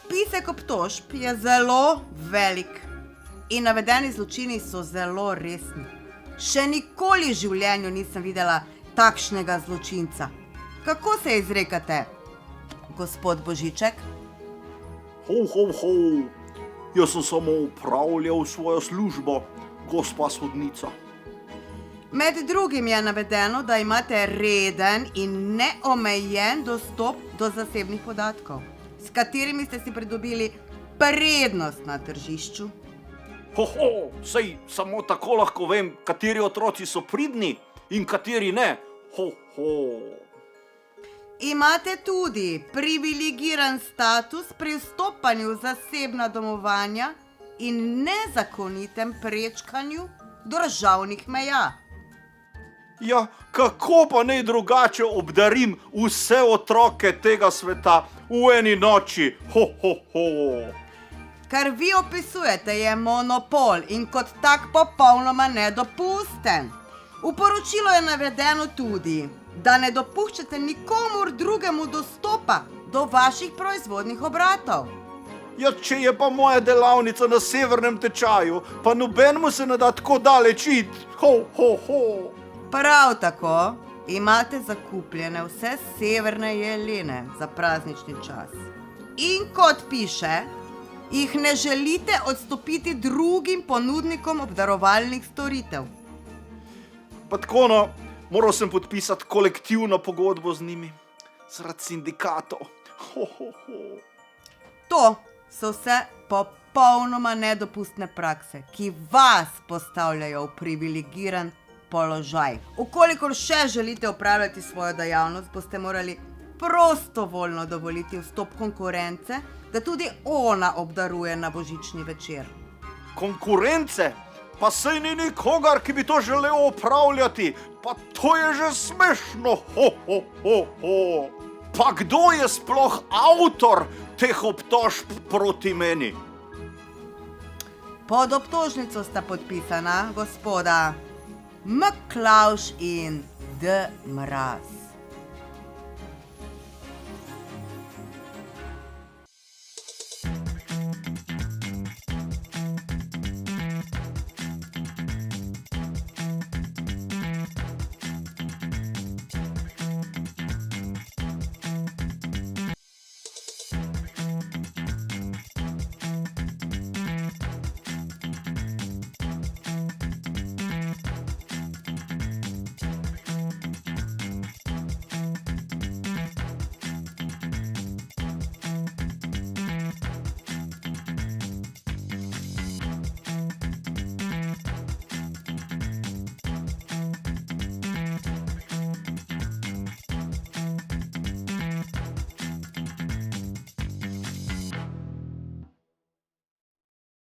Spisek obtožb je zelo velik in navedeni zločini so zelo resni. Še nikoli v življenju nisem videla takšnega zločinca. Kako se izrekate, gospod Božiček? Ho, ho, ho, jaz sem samo upravljal svojo službo, gospa sodnica. Med drugim je navedeno, da imate reden in neomejen dostop do zasebnih podatkov, s katerimi ste si pridobili prednost na tržišču. Ho, ho, sej samo tako lahko vem, kateri otroci so pridni in kateri ne. Ho, ho. Imate tudi privilegiran status pri vstopanju v zasebna domovanja in nezakonitem prečkanju državnih meja. Ja, kako pa naj drugače obdarim vse otroke tega sveta v eni noči? Ho, ho, ho. Kar vi opisujete, je monopol in kot tak popolnoma nedopusten. V poročilu je navedeno tudi, da ne dopuščate nikomur drugemu dostopa do vaših proizvodnih obratov. Ja, če je pa moja delavnica na severnem tečaju, pa nobenemu se ne da tako daleč iti. Ho, ho, ho. Prav tako imate zakupljene vse severne jelene za praznični čas. In kot piše, jih ne želite odstopiti drugim ponudnikom obdarovalnih storitev. Pa tako no, moral sem podpisati kolektivno pogodbo z njimi, zaradi sindikatov. Ho, ho, ho. To so vse popolnoma nedopustne prakse, ki vas postavljajo v privilegiran položaj. Ukolikor še želite opravljati svojo dejavnost, boste morali prostovoljno dovoliti vstop konkurence, da tudi ona obdaruje na božični večer. Konkurence? Pa sej ni nikogar, ki bi to želel opravljati. Pa to je že smešno. Ho, ho, ho, ho. Pa kdo je sploh avtor teh obtožb proti meni? Pod obtožnico sta podpisana gospoda M. Klavš in D. Mraz.